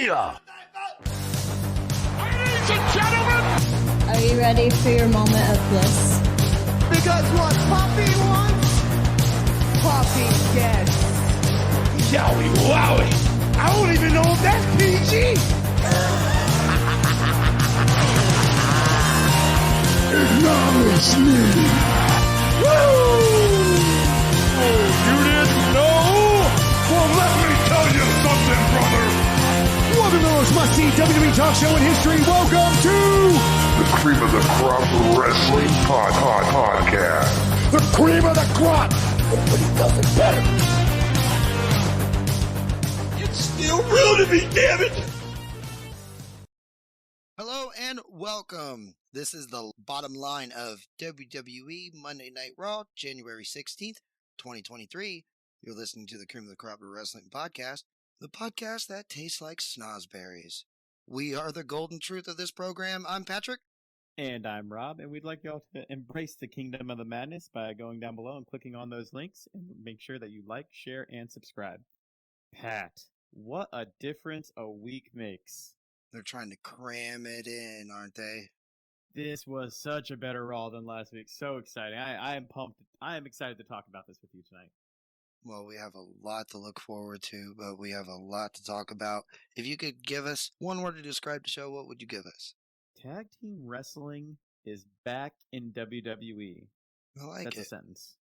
WrestleMania! Ladies and gentlemen! Are you ready for your moment of bliss? Because what Poppy wants, Poppy gets. Yowie wowie! I don't even know if that's PG! Acknowledge me! Woo! Oh, you didn't know? Well, let me tell you something, brother! Welcome to the most must-see WWE talk show in history. Welcome to the Cream of the Crop Wrestling Podcast. The cream of the crop! Nobody does it better. It's still real to me, damn it! Hello and welcome. This is the bottom line of WWE Monday Night Raw, January 16th, 2023. You're listening to the Cream of the Crop Wrestling Podcast, the podcast that tastes like snozberries. We are the golden truth of this program. I'm Patrick. And I'm Rob, and we'd like y'all to embrace the kingdom of the madness by going down below and clicking on those links, and make sure that you like, share, and subscribe. Pat, what a difference a week makes. They're trying to cram it in, aren't they? This was such a better Raw than last week. So exciting. I am pumped. I am excited to talk about this with you tonight. Well, we have a lot to look forward to, but we have a lot to talk about. If you could give us one word to describe the show, what would you give us? Tag team wrestling is back in WWE. I like That's it. a sentence.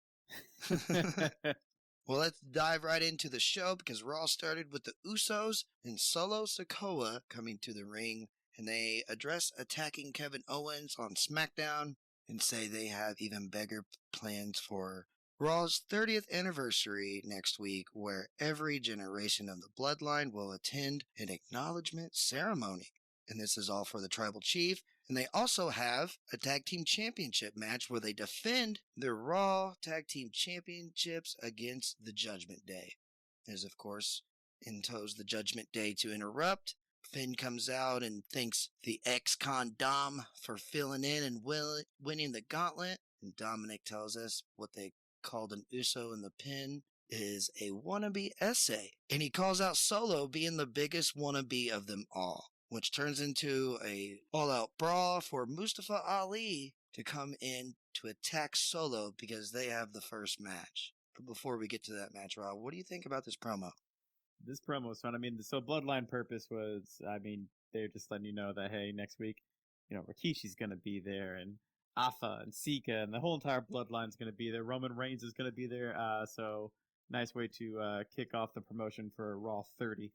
Well, let's dive right into the show because Raw started with the Usos and Solo Sikoa coming to the ring, and they address attacking Kevin Owens on SmackDown and say they have even bigger plans for Raw's 30th anniversary next week, where every generation of the bloodline will attend an acknowledgement ceremony. And this is all for the Tribal Chief. And they also have a Tag Team Championship match where they defend their Raw Tag Team Championships against the Judgment Day. As, of course, in toes the Judgment Day to interrupt. Finn comes out and thanks the ex-con Dom for filling in and winning the gauntlet. And Dominic tells us what they called an Uso in the pin is a wannabe essay. And he calls out Solo being the biggest wannabe of them all, which turns into a all-out brawl for Mustafa Ali to come in to attack Solo because they have the first match. But before we get to that match, Rob, what do you think about this promo? This promo was fun. I mean, so Bloodline purpose was, they're just letting you know that, hey, next week, Rikishi's going to be there, and Afa and Sika and the whole entire Bloodline's going to be there. Roman Reigns is going to be there. So nice way to kick off the promotion for Raw 30.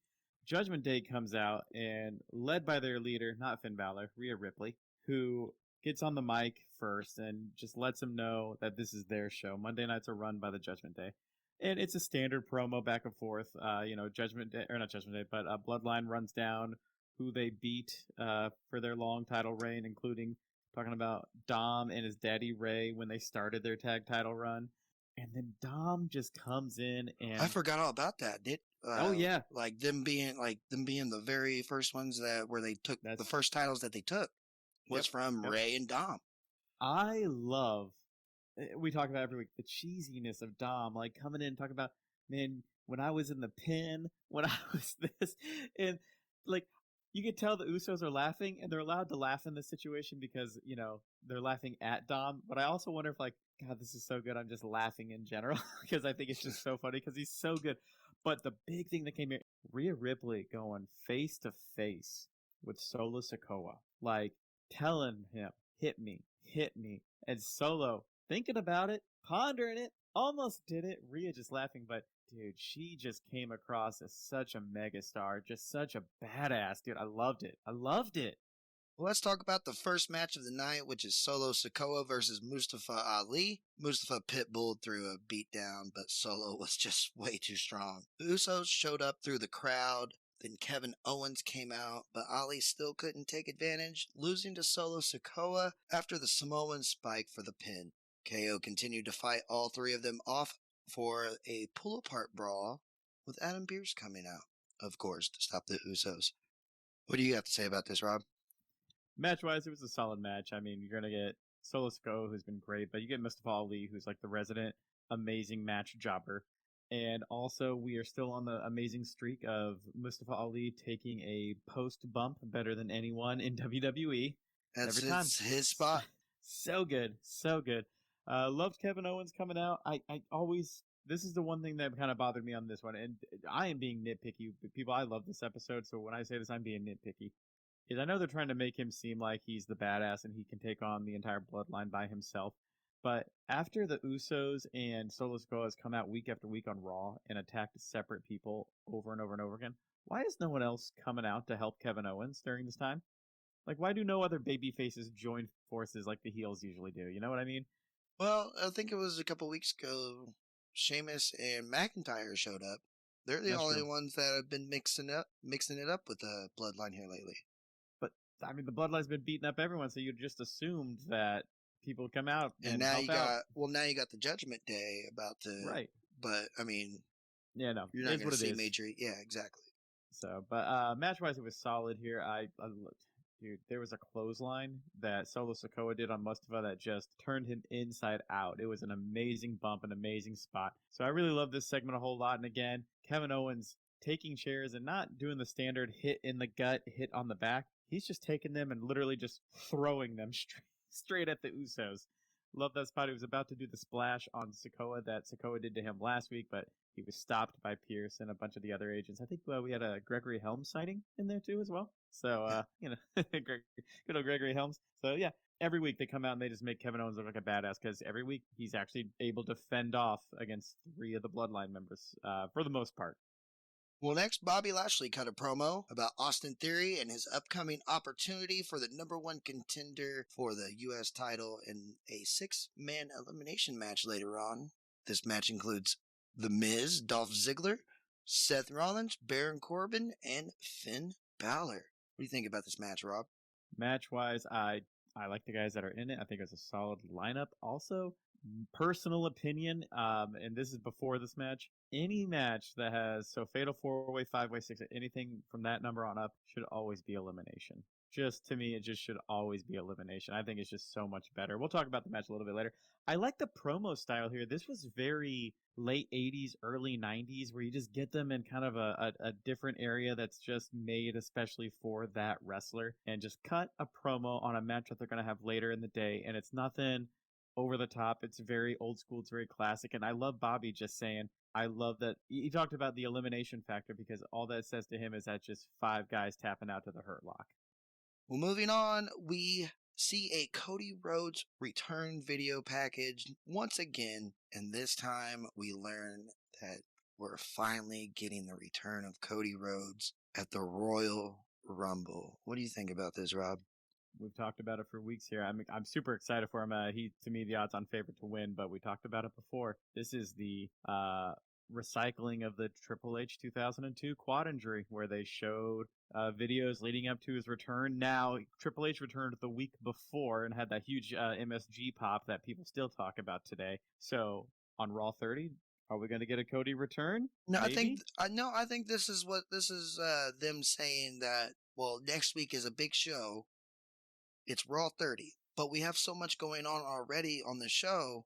Judgment Day comes out, and led by their leader, not Finn Balor, Rhea Ripley, who gets on the mic first and just lets them know that this is their show. Monday nights are run by the Judgment Day. And it's a standard promo back and forth. Judgment Day, or not Judgment Day, but Bloodline runs down who they beat for their long title reign, including talking about Dom and his daddy Ray when they started their tag title run. And then Dom just comes in and... I forgot all about that. Oh, yeah. Like them being the very first ones where they took the first titles that they took was from Ray and Dom. I love, we talk about every week, the cheesiness of Dom, like coming in and talking about, man, when I was in the pin, when I was this, and like, you can tell the Usos are laughing, and they're allowed to laugh in this situation because, they're laughing at Dom. But I also wonder if, God, this is so good, I'm just laughing in general because I think it's just so funny because he's so good. But the big thing that came here, Rhea Ripley going face to face with Solo Sikoa, like telling him, hit me. And Solo thinking about it, pondering it, almost did it. Rhea just laughing, but dude, she just came across as such a megastar, just such a badass, dude. I loved it. Well, let's talk about the first match of the night, which is Solo Sikoa versus Mustafa Ali. Mustafa pitbulled through a beatdown, but Solo was just way too strong. The Usos showed up through the crowd. Then Kevin Owens came out, but Ali still couldn't take advantage, losing to Solo Sikoa after the Samoan spike for the pin. KO continued to fight all three of them off for a pull-apart brawl, with Adam Pearce coming out, of course, to stop the Usos. What do you have to say about this, Rob? Match-wise, it was a solid match. I mean, you're going to get Solo Sikoa, who's been great, but you get Mustafa Ali, who's like the resident amazing match jobber. And also, we are still on the amazing streak of Mustafa Ali taking a post bump better than anyone in WWE. That's Every time. his spot. So good. So good. Loved Kevin Owens coming out. I always, this is the one thing that kind of bothered me on this one. And I am being nitpicky. People, I love this episode. So when I say this, I'm being nitpicky. Is I know they're trying to make him seem like he's the badass and he can take on the entire bloodline by himself. But after the Usos and Solo Sikoa has come out week after week on Raw and attacked separate people over and over and over again, why is no one else coming out to help Kevin Owens during this time? Like, why do no other baby faces join forces like the heels usually do? You know what I mean? Well, I think it was a couple weeks ago, Sheamus and McIntyre showed up. They're the That's only true. ones that have been mixing it up with the bloodline here lately. But, I mean, the bloodline's been beating up everyone, so you just assumed that people would come out and now help you out. now you got the Judgment Day about to Right. But I mean, Yeah, no. you're It not is going what to it see is. major. Yeah, exactly. So, but match-wise, it was solid here. I looked. Dude, there was a clothesline that Solo Sikoa did on Mustafa that just turned him inside out. It was an amazing bump, an amazing spot. So I really love this segment a whole lot. And again, Kevin Owens taking chairs and not doing the standard hit in the gut, hit on the back. He's just taking them and literally just throwing them straight at the Usos. Love that spot. He was about to do the splash on Sikoa that Sikoa did to him last week, but he was stopped by Pierce and a bunch of the other agents. I think we had a Gregory Helms sighting in there too as well. So, good old Gregory Helms. So, yeah, every week they come out and they just make Kevin Owens look like a badass because every week he's actually able to fend off against 3 of the Bloodline members for the most part. Well, next, Bobby Lashley cut a promo about Austin Theory and his upcoming opportunity for the #1 contender for the U.S. title in a 6-man elimination match later on. This match includes The Miz, Dolph Ziggler, Seth Rollins, Baron Corbin, and Finn Balor. What do you think about this match, Rob? Match-wise, I like the guys that are in it. I think it's a solid lineup. Also, personal opinion, and this is before this match, any match that has fatal 4-way, 5-way, 6, anything from that number on up should always be elimination. Just to me, it just should always be elimination. I think it's just so much better. We'll talk about the match a little bit later. I like the promo style here. This was very late 80s, early 90s, where you just get them in kind of a different area that's just made especially for that wrestler and just cut a promo on a match that they're going to have later in the day. And it's nothing over the top. It's very old school. It's very classic. And I love Bobby just saying, I love that he talked about the elimination factor because all that says to him is that just 5 guys tapping out to the Hurt Lock. Well, moving on, we see a Cody Rhodes return video package once again, and this time we learn that we're finally getting the return of Cody Rhodes at the Royal Rumble. What do you think about this, Rob? We've talked about it for weeks here. I'm super excited for him. He, to me, the odds-on favorite to win, but we talked about it before. This is the recycling of the Triple H 2002 quad injury, where they showed videos leading up to his return. Now, Triple H returned the week before and had that huge MSG pop that people still talk about today. So on Raw 30, are we going to get a Cody return? No, Maybe? I think this is them saying that. Well, next week is a big show. It's Raw 30, but we have so much going on already on the show.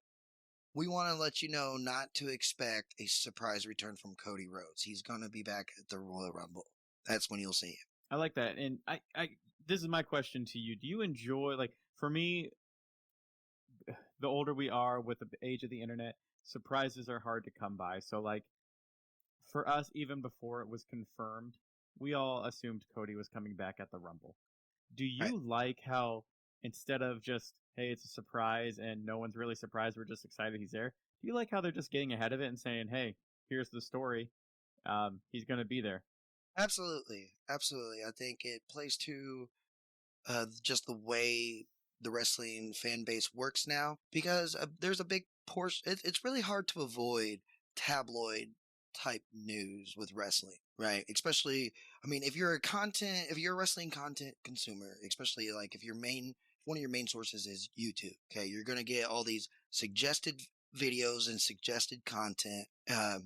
We want to let you know not to expect a surprise return from Cody Rhodes. He's going to be back at the Royal Rumble. That's when you'll see him. I like that. And I this is my question to you. Do you enjoy, like, for me, the older we are with the age of the internet, surprises are hard to come by. So, like, for us, even before it was confirmed, we all assumed Cody was coming back at the Rumble. Do you like how instead of just, hey, it's a surprise and no one's really surprised, we're just excited he's there? Do you like how they're just getting ahead of it and saying, hey, here's the story, he's going to be there? Absolutely. Absolutely. I think it plays to just the way the wrestling fan base works now, because there's a big portion. It's really hard to avoid tabloid type news with wrestling, right? Especially, I mean, if you're a wrestling content consumer, especially like if one of your main sources is YouTube, okay, you're going to get all these suggested videos and suggested content.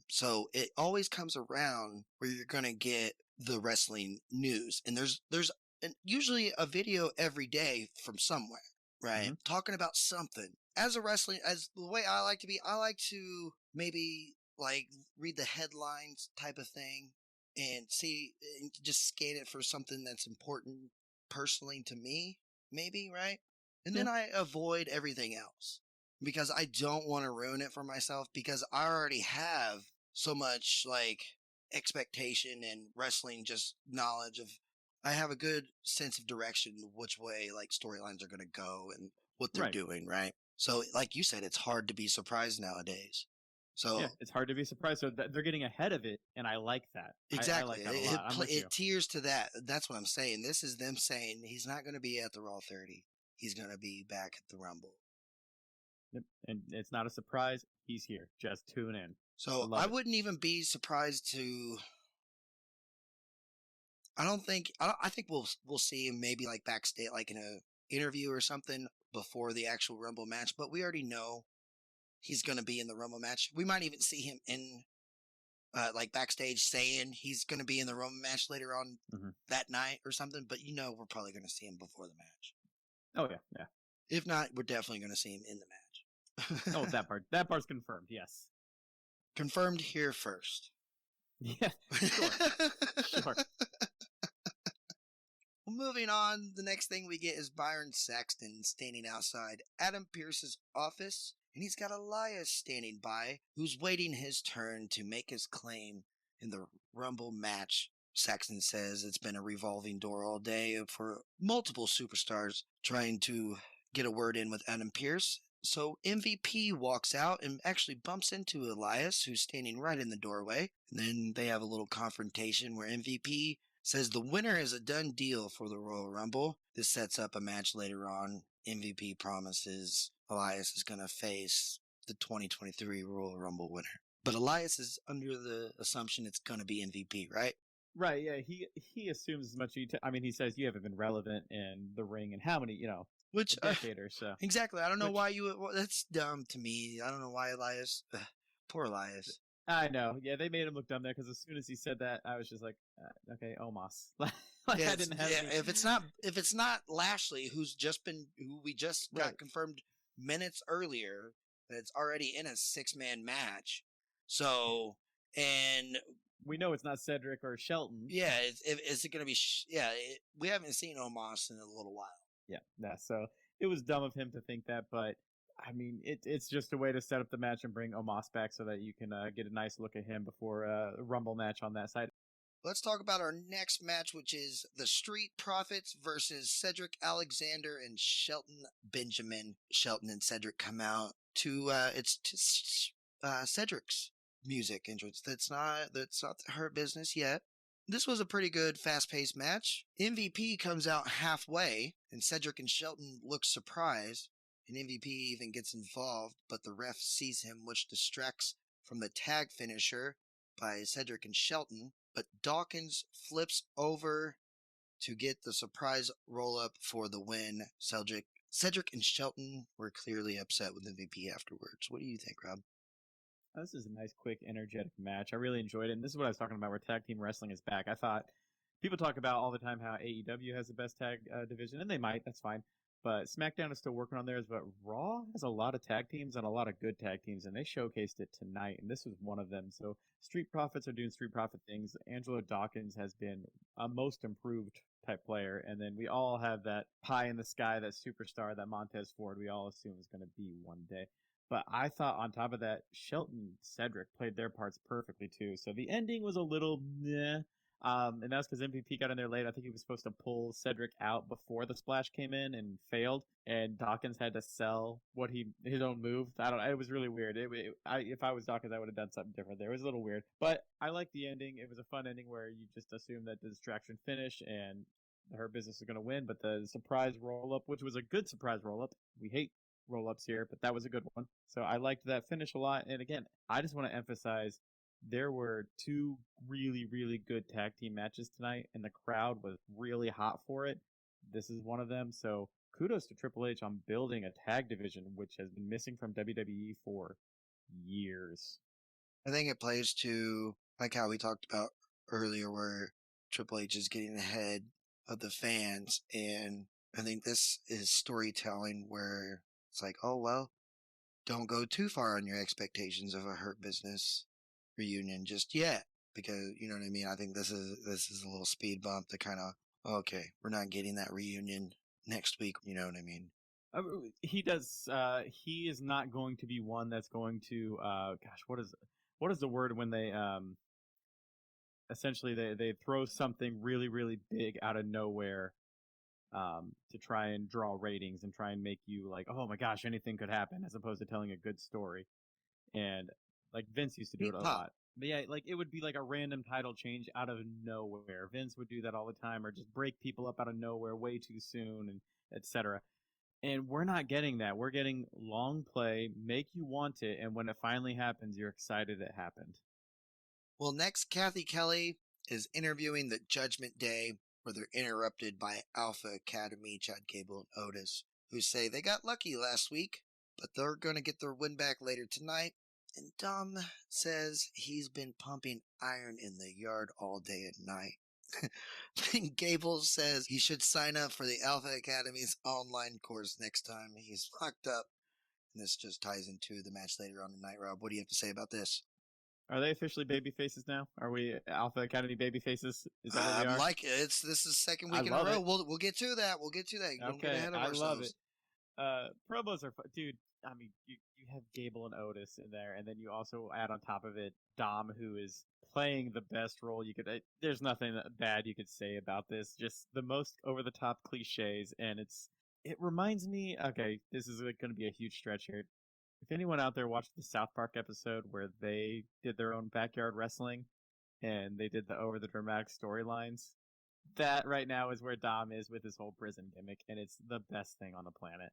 So it always comes around where you're going to get the wrestling news, and there's usually a video every day from somewhere, right? Talking about something. As the way I like to be, I like to maybe like read the headlines type of thing and see, and just scan it for something that's important personally to me, maybe, right? And then I avoid everything else because I don't want to ruin it for myself because I already have so much like expectation and wrestling just knowledge of I have a good sense of direction which way like storylines are going to go and what they're doing, right? So like you said, it's hard to be surprised nowadays. So yeah, it's hard to be surprised. So they're getting ahead of it, and I like that. exactly. I like that a lot. I'm with you. It tears to that. That's what I'm saying. This is them saying he's not going to be at the Raw 30. He's going to be back at the Rumble. Yep. And it's not a surprise. He's here. Just tune in. So I wouldn't even be surprised to. I think we'll see him maybe like backstage, like in a interview or something before the actual Rumble match. But we already know he's going to be in the Rumble match. We might even see him in like backstage saying he's going to be in the Rumble match later on that night or something. But we're probably going to see him before the match. Oh yeah. If not, we're definitely going to see him in the match. Oh, that part's confirmed. Yes, confirmed here first. Yeah, sure. Well, moving on, the next thing we get is Byron Saxton standing outside Adam Pearce's office, and he's got Elias standing by, who's waiting his turn to make his claim in the Rumble match. Saxton says it's been a revolving door all day for multiple superstars trying to get a word in with Adam Pearce. So MVP walks out and actually bumps into Elias, who's standing right in the doorway. And then they have a little confrontation where MVP says the winner is a done deal for the Royal Rumble. This sets up a match later on. MVP promises Elias is going to face the 2023 Royal Rumble winner. But Elias is under the assumption it's going to be MVP, right? Right, yeah. He assumes as much. He says you haven't been relevant in the ring in how many, which a decade or so. Exactly. I don't know why that's dumb to me. I don't know why Elias. Poor Elias. I know. Yeah, they made him look dumb there because as soon as he said that, I was just like, okay, Omos. I didn't have. If it's not Lashley, who we just got confirmed minutes earlier that it's already in a 6-man match. So and we know it's not Cedric or Shelton. Yeah, is it going to be? We haven't seen Omos in a little while. Yeah. So it was dumb of him to think that, but I mean, it's just a way to set up the match and bring Omos back so that you can get a nice look at him before a Rumble match on that side. Let's talk about our next match, which is the Street Profits versus Cedric Alexander and Shelton Benjamin. Shelton and Cedric come out to Cedric's music entrance. That's not her business yet. This was a pretty good, fast-paced match. MVP comes out halfway, and Cedric and Shelton look surprised, and MVP even gets involved, but the ref sees him, which distracts from the tag finisher by Cedric and Shelton, but Dawkins flips over to get the surprise roll-up for the win. Cedric and Shelton were clearly upset with MVP afterwards. What do you think, Rob? This is a nice, quick, energetic match. I really enjoyed it. And this is what I was talking about where tag team wrestling is back. I thought people talk about all the time how AEW has the best tag division, and they might. That's fine. But SmackDown is still working on theirs. But Raw has a lot of tag teams and a lot of good tag teams, and they showcased it tonight, and this was one of them. So Street Profits are doing Street Profit things. Angelo Dawkins has been a most improved type player, and then we all have that pie in the sky, that superstar, that Montez Ford we all assume is going to be one day. But I thought on top of that, Shelton and Cedric played their parts perfectly too. So the ending was a little meh. And that's because MVP got in there late. I think he was supposed to pull Cedric out before the splash came in and failed. And Dawkins had to sell his own move. It was really weird. If I was Dawkins, I would have done something different there. It was a little weird. But I liked the ending. It was a fun ending where you just assume that the distraction finished and her business is going to win. But the surprise roll-up, which was a good surprise roll-up. We hate roll-ups here, but that was a good one. So I liked that finish a lot. And again, I just want to emphasize there were 2 really, really good tag team matches tonight, and the crowd was really hot for it. This is one of them. So kudos to Triple H on building a tag division, which has been missing from WWE for years. I think it plays to, like how we talked about earlier, where Triple H is getting ahead of the fans. And I think this is storytelling where it's like, oh, well, don't go too far on your expectations of a Hurt Business reunion just yet because you know what I mean. I think this is a little speed bump to kind of okay, we're not getting that reunion next week. You know what I mean? He does. He is not going to be one that's going to. Gosh, what is the word when they essentially they throw something really really big out of nowhere to try and draw ratings and try and make you like, oh my gosh, anything could happen, as opposed to telling a good story. And like Vince used to do it a lot. But yeah, like it would be like a random title change out of nowhere. Vince would do that all the time, or just break people up out of nowhere way too soon, and etc. And we're not getting that. We're getting long play, make you want it, and when it finally happens, you're excited it happened. Well, next, Kathy Kelly is interviewing the Judgment Day, where they're interrupted by Alpha Academy, Chad Gable, and Otis, who say they got lucky last week, but they're going to get their win back later tonight. And Dom says he's been pumping iron in the yard all day and night. Then Gable says he should sign up for the Alpha Academy's online course next time he's locked up. And this just ties into the match later on tonight, Rob. What do you have to say about this? Are they officially baby faces now? Are we Alpha Academy baby faces? Is that what we are? Like it. This is second week in a row. We'll get to that. We'll get to that. Don't get ahead of ourselves. I love it. Promos are fun. Dude, I mean, you have Gable and Otis in there, and then you also add on top of it Dom, who is playing the best role you could. There's nothing bad you could say about this. Just the most over-the-top cliches, and it reminds me. Okay, this is going to be a huge stretch here. If anyone out there watched the South Park episode where they did their own backyard wrestling and they did the over-the-dramatic storylines, that right now is where Dom is with his whole prison gimmick, and it's the best thing on the planet.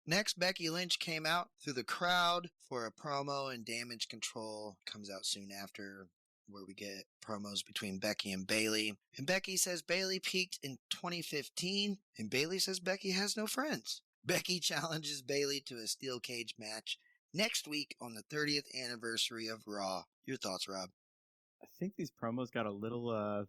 Next, Becky Lynch came out through the crowd for a promo, and Damage Control comes out soon after, where we get promos between Becky and Bayley. And Becky says Bayley peaked in 2015, and Bayley says Becky has no friends. Becky challenges Bayley to a steel cage match next week on the 30th anniversary of Raw. Your thoughts, Rob? I think these promos got a little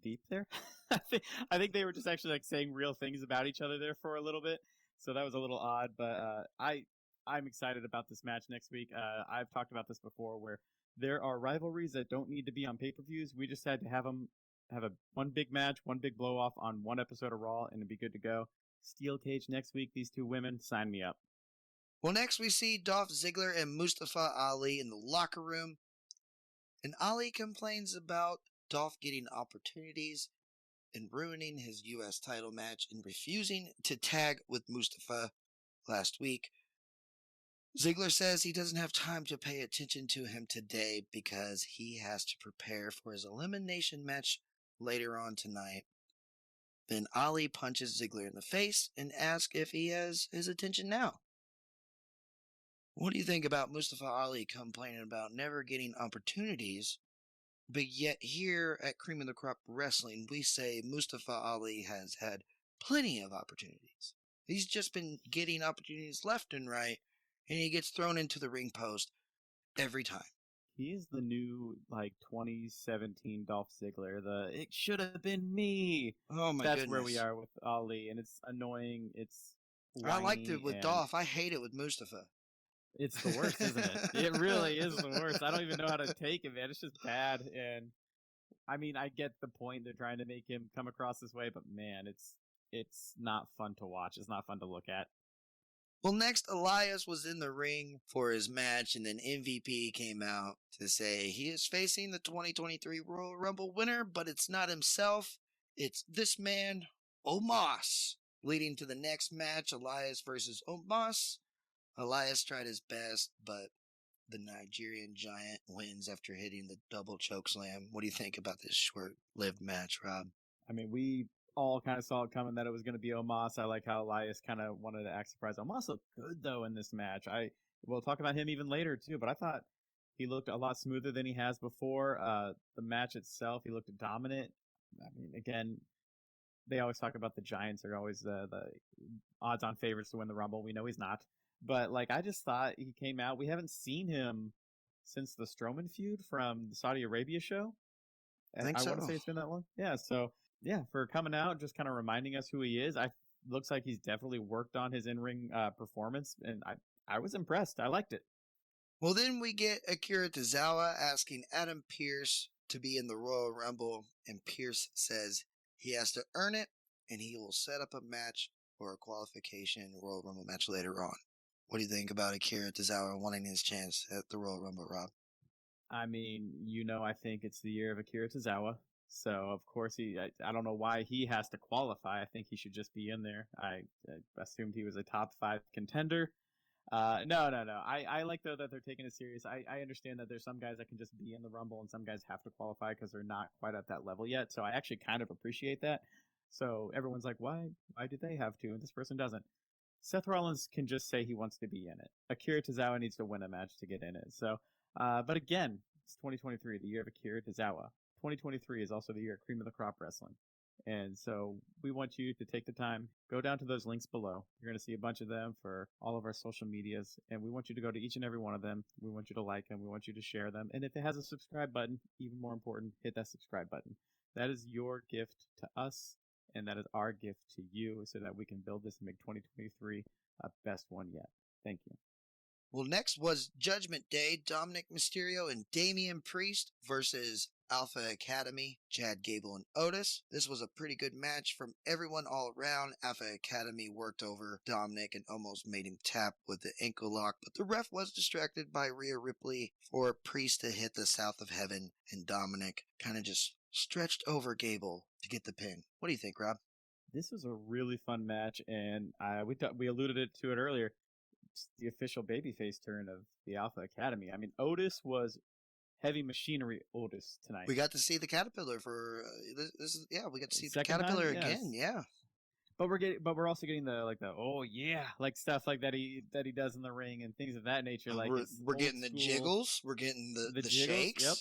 deep there. I think they were just actually like saying real things about each other there for a little bit. So that was a little odd, but I'm excited about this match next week. I've talked about this before, where there are rivalries that don't need to be on pay-per-views. We just had to have them have one big match, one big blow-off on one episode of Raw, and it'd be good to go. Steel cage next week. These two women, sign me up. Well, next we see Dolph Ziggler and Mustafa Ali in the locker room, and Ali complains about Dolph getting opportunities and ruining his U.S. title match and refusing to tag with Mustafa last week. Ziggler says he doesn't have time to pay attention to him today because he has to prepare for his elimination match later on tonight. Then Ali punches Ziggler in the face and asks if he has his attention now. What do you think about Mustafa Ali complaining about never getting opportunities, but yet here at Cream of the Crop Wrestling, we say Mustafa Ali has had plenty of opportunities. He's just been getting opportunities left and right, and he gets thrown into the ring post every time. He's the new, 2017 Dolph Ziggler. It should have been me. Oh my That's goodness. where we are with Ali, and it's annoying. It's whiny, I liked it with Dolph. I hate it with Mustafa. It's the worst, isn't it? It really is the worst. I don't even know how to take it, man. It's just bad. And I mean, I get the point. They're trying to make him come across this way, but man, it's not fun to watch. It's not fun to look at. Well, next, Elias was in the ring for his match, and then MVP came out to say he is facing the 2023 Royal Rumble winner, but it's not himself. It's this man, Omos. Leading to the next match, Elias versus Omos. Elias tried his best, but the Nigerian giant wins after hitting the double chokeslam. What do you think about this short-lived match, Rob? I mean, we all kind of saw it coming that it was going to be Omos. I like how Elias kind of wanted to act surprised. Omos looked good, though, in this match. We'll talk about him even later, too, but I thought he looked a lot smoother than he has before. The match itself, he looked dominant. I mean, again, they always talk about the Giants are always the odds-on favorites to win the Rumble. We know he's not. But, I just thought he came out. We haven't seen him since the Strowman feud from the Saudi Arabia show. I think so. I want to say it's been that long. Yeah, so, yeah, for coming out, just kind of reminding us who he is. Looks like he's definitely worked on his in-ring performance, and I was impressed. I liked it. Well, then we get Akira Tozawa asking Adam Pearce to be in the Royal Rumble, and Pearce says he has to earn it, and he will set up a match for a qualification Royal Rumble match later on. What do you think about Akira Tozawa wanting his chance at the Royal Rumble, Rob? I mean, I think it's the year of Akira Tozawa. So, of course, I don't know why he has to qualify. I think he should just be in there. I assumed he was a top 5 contender. No. I like, though, that they're taking it serious. I understand that there's some guys that can just be in the Rumble and some guys have to qualify because they're not quite at that level yet. So I actually kind of appreciate that. So everyone's like, why do they have to and this person doesn't? Seth Rollins can just say he wants to be in it. Akira Tozawa needs to win a match to get in it. So, but again, it's 2023, the year of Akira Tozawa. 2023 is also the year of Cream of the Crop Wrestling. And so we want you to take the time, go down to those links below. You're going to see a bunch of them for all of our social medias. And we want you to go to each and every one of them. We want you to like them. We want you to share them. And if it has a subscribe button, even more important, hit that subscribe button. That is your gift to us. And that is our gift to you so that we can build this and make 2023 a best one yet. Thank you. Well, next was Judgment Day, Dominic Mysterio and Damian Priest versus Alpha Academy, Chad Gable and Otis. This was a pretty good match from everyone all around. Alpha Academy worked over Dominic and almost made him tap with the ankle lock, but the ref was distracted by Rhea Ripley for Priest to hit the South of Heaven, and Dominic kind of just stretched over Gable to get the pin. What do you think, Rob? This was a really fun match, and we alluded to it earlier. It's the official babyface turn of the Alpha Academy. I mean, Otis was heavy machinery Otis tonight. We got to see the Caterpillar for we got to see the Caterpillar again. Yeah. But we're also getting the stuff like that he does in the ring and things of that nature. Like we're getting the jiggles, we're getting the jiggles, shakes, yep.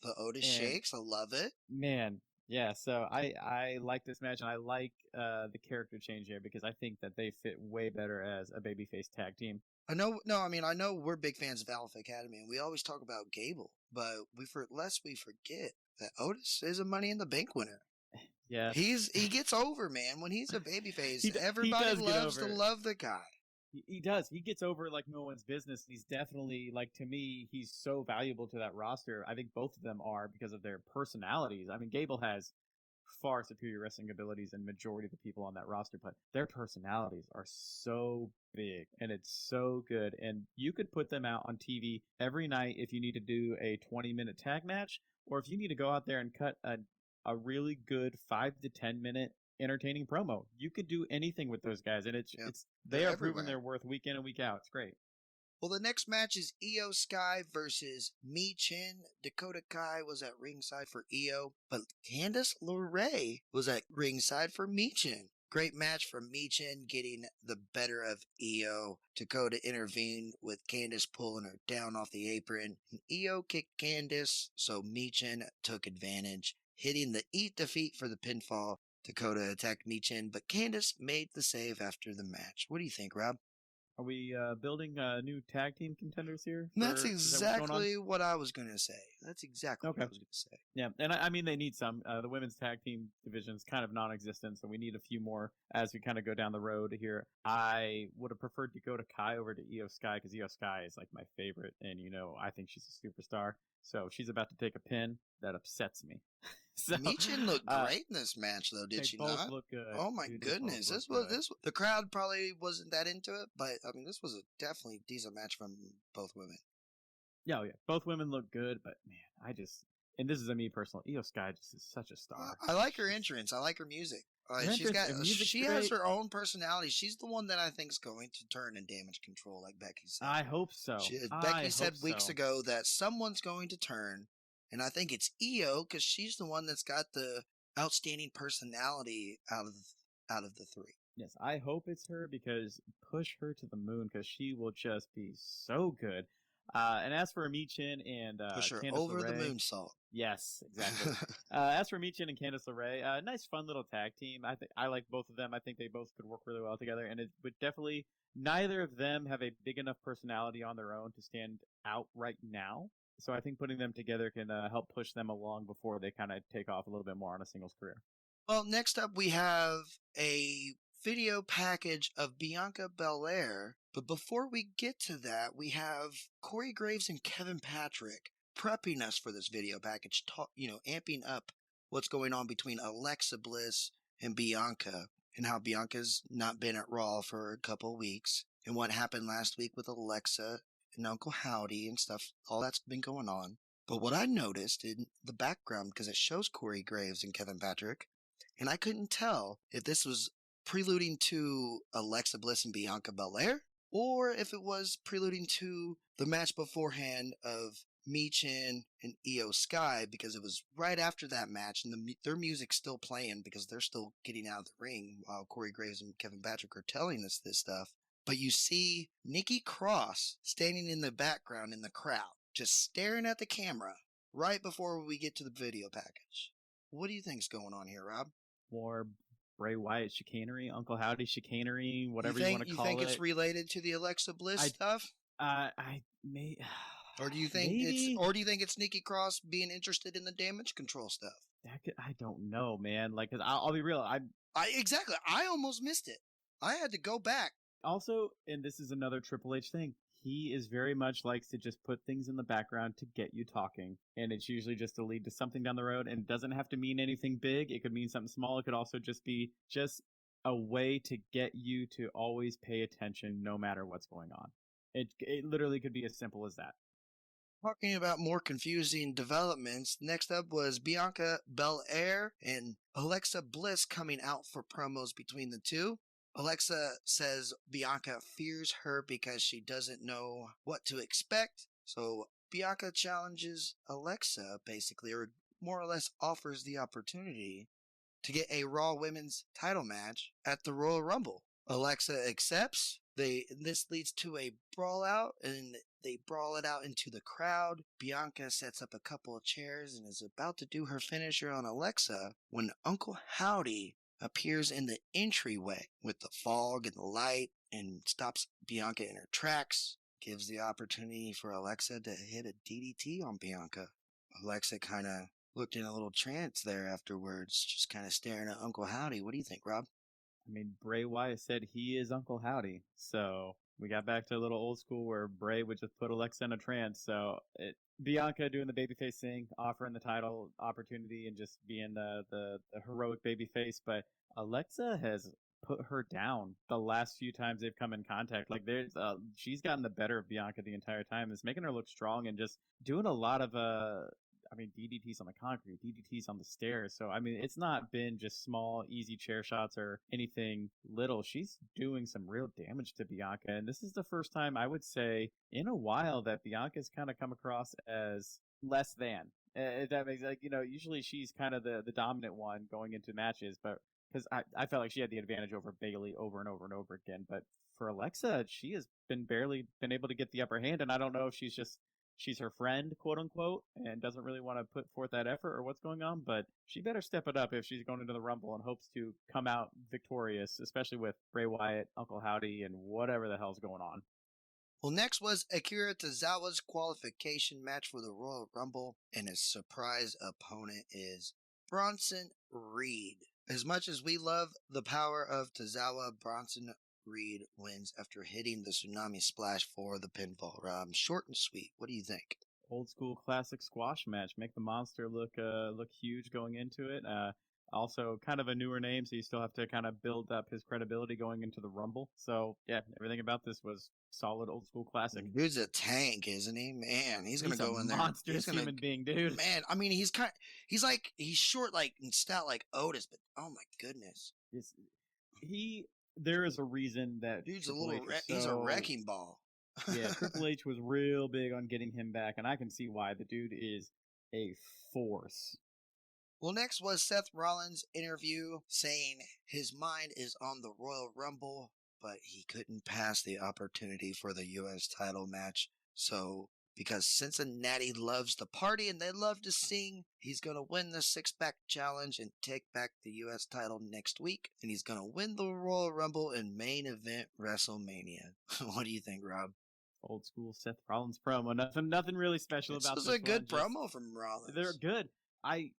The Otis shakes. I love it, man. Yeah, so I like this match, and I like the character change here because I think that they fit way better as a babyface tag team. I know we're big fans of Alpha Academy, and we always talk about Gable, but we forget that Otis is a Money in the Bank winner. Yeah, he gets over, man. When he's a babyface, everybody loves to love the guy. He does. He gets over like no one's business. He's definitely, like, to me, he's so valuable to that roster. I think both of them are because of their personalities. I mean, Gable has far superior wrestling abilities than majority of the people on that roster, but their personalities are so big and it's so good. And you could put them out on TV every night if you need to do a 20-minute tag match, or if you need to go out there and cut a really good 5 to 10 minute entertaining promo. You could do anything with those guys, and they are proving their worth week in and week out. It's great. Well, the next match is Io Sky versus Mi Chin. Dakota Kai was at ringside for Io, but Candice LeRae was at ringside for Mi Chin. Great match from Mi Chin getting the better of Io. Dakota intervened with Candice pulling her down off the apron, and Io kicked Candice, so Mi Chin took advantage, hitting the Eat Defeat for the pinfall. Dakota attacked Mi Chin, but Candice made the save after the match. What do you think, Rob? Are we building new tag team contenders here? That's exactly what I was going to say. That's exactly what I was going to say. Yeah, and I mean, they need some. The women's tag team division is kind of non-existent, so we need a few more as we kind of go down the road here. I would have preferred to go to Kai over to Io Sky because Io Sky is like my favorite, and I think she's a superstar. So she's about to take a pin. That upsets me. So, Mi Chin looked great in this match, though, did she not? Look good. Oh my goodness, the crowd probably wasn't that into it, but I mean, this was a definitely decent match from both women. Yeah, both women look good, but man, and this is a me personal. Io Sky just is such a star. I like her entrance. I like her music. She has her own personality. She's the one that I think is going to turn in Damage Control, like Becky said. I hope so. Becky said weeks ago that someone's going to turn. And I think it's Io because she's the one that's got the outstanding personality out of the three. Yes, I hope it's her because push her to the moon because she will just be so good. And as for Mi Chin and push her Candice over LeRae, the moonsault. Yes, exactly. As for Mi Chin and Candice LeRae, nice, fun little tag team. I like both of them. I think they both could work really well together, and it would definitely neither of them have a big enough personality on their own to stand out right now. So I think putting them together can help push them along before they kind of take off a little bit more on a singles career. Well, next up we have a video package of Bianca Belair But before we get to that, we have Corey Graves and Kevin Patrick prepping us for this video package, amping up what's going on between Alexa Bliss and Bianca, and how Bianca's not been at Raw for a couple of weeks, and what happened last week with Alexa and Uncle Howdy and stuff. All that's been going on. But what I noticed in the background, because it shows Corey Graves and Kevin Patrick, and I couldn't tell if this was preluding to Alexa Bliss and Bianca Belair, or if it was preluding to the match beforehand of Michin and Io Sky, because it was right after that match, and their music's still playing because they're still getting out of the ring while Corey Graves and Kevin Patrick are telling us this stuff. But you see Nikki Cross standing in the background in the crowd, just staring at the camera right before we get to the video package. What do you think's going on here, Rob? More Bray Wyatt chicanery, Uncle Howdy chicanery, whatever you want to call it. You think it's related to the Alexa Bliss stuff? I may. Or do you think it's Nikki Cross being interested in the damage control stuff? I don't know, man. Like, cause I'll be real. Exactly. I almost missed it. I had to go back. Also, and this is another Triple H thing. He is very much likes to just put things in the background to get you talking. And it's usually just to lead to something down the road. And it doesn't have to mean anything big. It could mean something small. It could also just be just a way to get you to always pay attention no matter what's going on. It literally could be as simple as that. Talking about more confusing developments, next up was Bianca Belair and Alexa Bliss coming out for promos between the two. Alexa says Bianca fears her because she doesn't know what to expect. So Bianca challenges Alexa, basically, or more or less offers the opportunity to get a Raw Women's title match at the Royal Rumble. Alexa accepts. This leads to a brawl out, and they brawl it out into the crowd. Bianca sets up a couple of chairs and is about to do her finisher on Alexa when Uncle Howdy appears in the entryway with the fog and the light and stops Bianca in her tracks. Gives the opportunity for Alexa to hit a DDT on Bianca. Alexa kind of looked in a little trance there afterwards, just kind of staring at Uncle Howdy. What do you think, Rob? I mean, Bray Wyatt said he is Uncle Howdy, so we got back to a little old school where Bray would just put Alexa in a trance. So Bianca doing the babyface thing, offering the title opportunity and just being the heroic babyface, but Alexa has put her down the last few times they've come in contact. Like she's gotten the better of Bianca the entire time. It's making her look strong and just doing a lot of DDTs on the concrete, DDTs on the stairs. So, it's not been just small, easy chair shots or anything little. She's doing some real damage to Bianca. And this is the first time, I would say, in a while that Bianca's kind of come across as less than. That makes, usually she's kind of the dominant one going into matches, but because I felt like she had the advantage over Bayley over and over and over again. But for Alexa, she has barely been able to get the upper hand. And I don't know if she's her friend, quote unquote, and doesn't really want to put forth that effort or what's going on, but she better step it up if she's going into the Rumble and hopes to come out victorious, especially with Bray Wyatt, Uncle Howdy, and whatever the hell's going on. Well, next was Akira Tozawa's qualification match for the Royal Rumble, and his surprise opponent is Bronson Reed. As much as we love the power of Tozawa, Bronson Reed wins after hitting the Tsunami Splash for the pinfall. Short and sweet. What do you think? Old school classic squash match. Make the monster look huge going into it. Also, kind of a newer name, so you still have to kind of build up his credibility going into the Rumble. So, yeah, everything about this was solid old school classic. Dude's a tank, isn't he? Man, he's gonna go in there. Monstrous human being, dude. Man, he's short, like, and stout like Otis, but oh my goodness. There is a reason that dude's he's a wrecking ball. Yeah, Triple H was real big on getting him back, and I can see why. The dude is a force. Well, next was Seth Rollins' interview saying his mind is on the Royal Rumble, but he couldn't pass the opportunity for the U.S. title match. So, because Cincinnati loves the party and they love to sing, he's going to win the six-pack challenge and take back the U.S. title next week. And he's going to win the Royal Rumble in main event WrestleMania. What do you think, Rob? Old school Seth Rollins promo. Nothing really special about this. This was a good promo from Rollins. They're good. I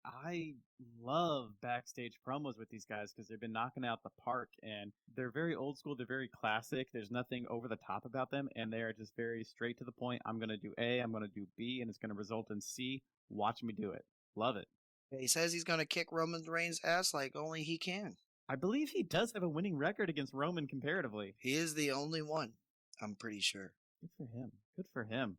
love backstage promos with these guys because they've been knocking out the park, and they're very old school. They're very classic. There's nothing over the top about them, and they are just very straight to the point. I'm going to do A, I'm going to do B, and it's going to result in C. Watch me do it. Love it. He says he's going to kick Roman Reigns' ass like only he can. I believe he does have a winning record against Roman comparatively. He is the only one, I'm pretty sure. Good for him. Good for him.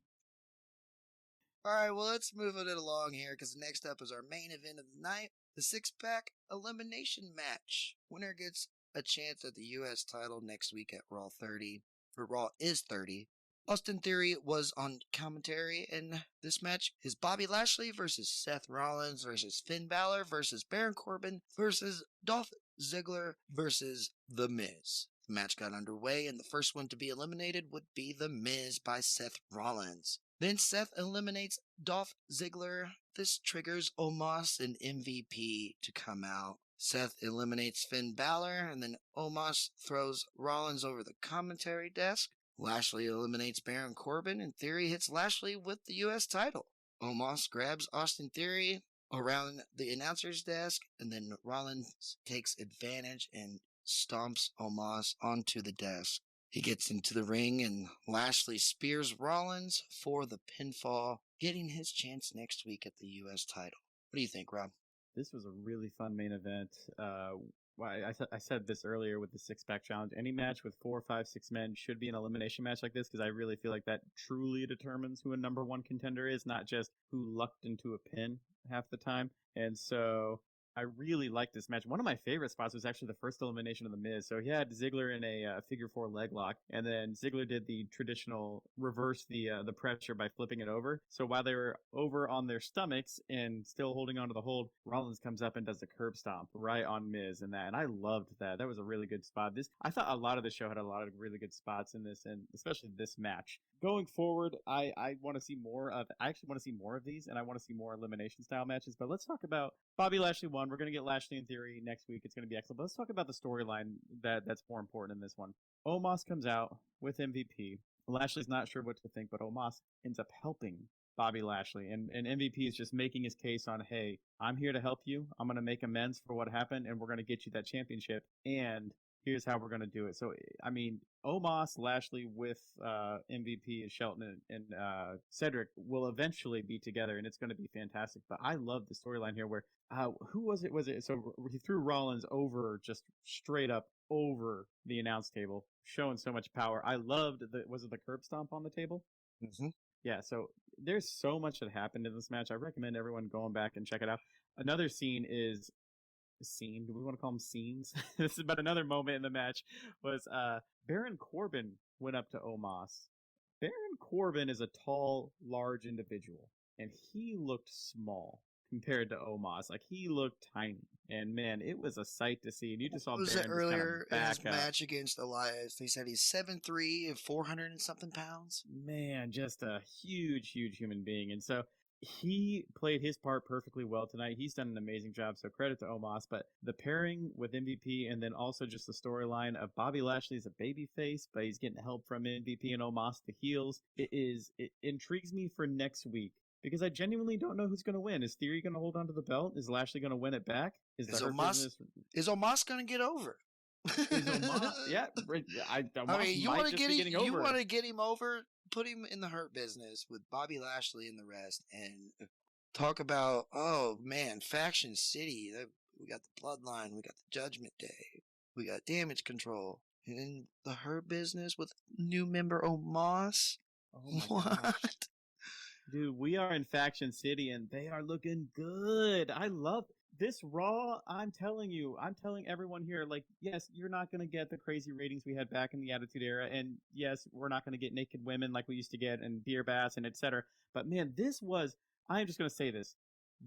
All right, well, let's move it along here because next up is our main event of the night, the six-pack elimination match. Winner gets a chance at the U.S. title next week at Raw 30, or Raw is 30. Austin Theory was on commentary in this match. Is Bobby Lashley versus Seth Rollins versus Finn Balor versus Baron Corbin versus Dolph Ziggler versus The Miz. The match got underway, and the first one to be eliminated would be The Miz by Seth Rollins. Then Seth eliminates Dolph Ziggler. This triggers Omos and MVP to come out. Seth eliminates Finn Balor, and then Omos throws Rollins over the commentary desk. Lashley eliminates Baron Corbin, and Theory hits Lashley with the U.S. title. Omos grabs Austin Theory around the announcer's desk, and then Rollins takes advantage and stomps Omos onto the desk. He gets into the ring, and Lashley spears Rollins for the pinfall, getting his chance next week at the U.S. title. What do you think, Rob? This was a really fun main event. I said this earlier with the six-pack challenge. Any match with 4, 5, 6 men should be an elimination match like this because I really feel like that truly determines who a number one contender is, not just who lucked into a pin half the time. And so I really liked this match. One of my favorite spots was actually the first elimination of The Miz. So he had Ziggler in a figure 4 leg lock, and then Ziggler did the traditional reverse the pressure by flipping it over. So while they were over on their stomachs and still holding onto the hold, Rollins comes up and does the curb stomp right on Miz and that. And I loved that. That was a really good spot. I thought a lot of the show had a lot of really good spots in this, and especially this match. Going forward, I want to see more of. I actually want to see more of these, and I want to see more elimination style matches. But let's talk about Bobby Lashley won. We're going to get Lashley in Theory next week. It's going to be excellent. But let's talk about the storyline that's more important in this one. Omos comes out with MVP. Lashley's not sure what to think, but Omos ends up helping Bobby Lashley. And MVP is just making his case on, hey, I'm here to help you. I'm going to make amends for what happened, and we're going to get you that championship. And here's how we're going to do it. So, I mean, Omos, Lashley with MVP and Shelton and Cedric will eventually be together, and it's going to be fantastic. But I love the storyline here where, who was it? So he threw Rollins over, just straight up over the announce table, showing so much power. I loved was it the curb stomp on the table? Mm-hmm. Yeah, so there's so much that happened in this match. I recommend everyone going back and check it out. Another scene is... do we want to call them scenes? This is about another moment in the match was Baron Corbin went up to Omos. Baron Corbin is a tall, large individual, and he looked small compared to Omos. Like, he looked tiny, and man, it was a sight to see. And you just saw Was Baron it earlier in his back up. match against Elias? They said he's 7'3" and 400 and something pounds. Man, just a huge, huge human being. And so he played his part perfectly well tonight. He's done an amazing job, so credit to Omos. But the pairing with MVP and then also just the storyline of Bobby Lashley as a babyface, but he's getting help from MVP and Omos, the heels. It intrigues me for next week because I genuinely don't know who's going to win. Is Theory going to hold on to the belt? Is Lashley going to win it back? Is Omos going to get over? Yeah, Omos you want to get him over. Put him in the Hurt Business with Bobby Lashley and the rest, and talk about, oh man, Faction City. We got the Bloodline, we got the Judgment Day, we got Damage Control, and then the Hurt Business with new member Omos. Oh my gosh. Dude, we are in Faction City, and they are looking good. I love this Raw. I'm telling everyone here, like, yes, you're not going to get the crazy ratings we had back in the Attitude Era, and yes, we're not going to get naked women like we used to get, and beer baths, and etc. But man, I'm just going to say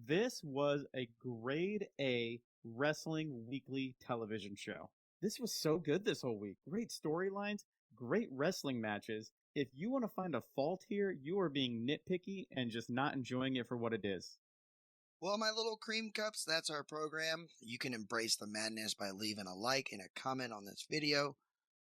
this was a grade A wrestling weekly television show. This was so good this whole week. Great storylines, great wrestling matches. If you want to find a fault here, you are being nitpicky and just not enjoying it for what it is. Well, my little cream cups, that's our program. You can embrace the madness by leaving a like and a comment on this video.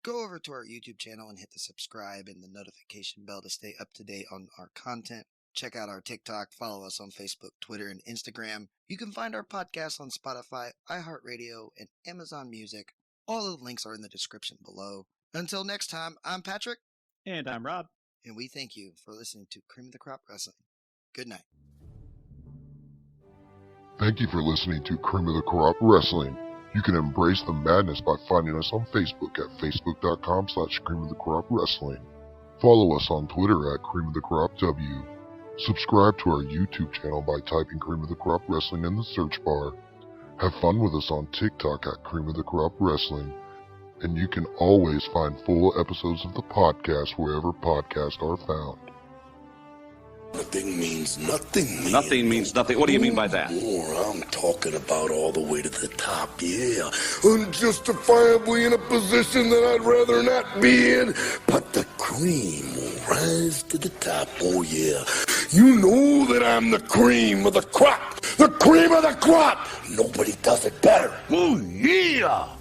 Go over to our YouTube channel and hit the subscribe and the notification bell to stay up to date on our content. Check out our TikTok, follow us on Facebook, Twitter, and Instagram. You can find our podcast on Spotify, iHeartRadio, and Amazon Music. All of the links are in the description below. Until next time, I'm Patrick. And I'm Rob. And we thank you for listening to Cream of the Crop Wrestling. Good night. Thank you for listening to Cream of the Crop Wrestling. You can embrace the madness by finding us on Facebook at facebook.com/Cream of the Crop Wrestling. Follow us on Twitter at Cream of the Crop W. Subscribe to our YouTube channel by typing Cream of the Crop Wrestling in the search bar. Have fun with us on TikTok at Cream of the Crop Wrestling. And you can always find full episodes of the podcast wherever podcasts are found. Nothing means nothing. Nothing means nothing. What do you mean by that? More, I'm talking about all the way to the top, yeah. Unjustifiably in a position that I'd rather not be in. But the cream will rise to the top, oh yeah. You know that I'm the cream of the crop. The cream of the crop. Nobody does it better. Oh yeah.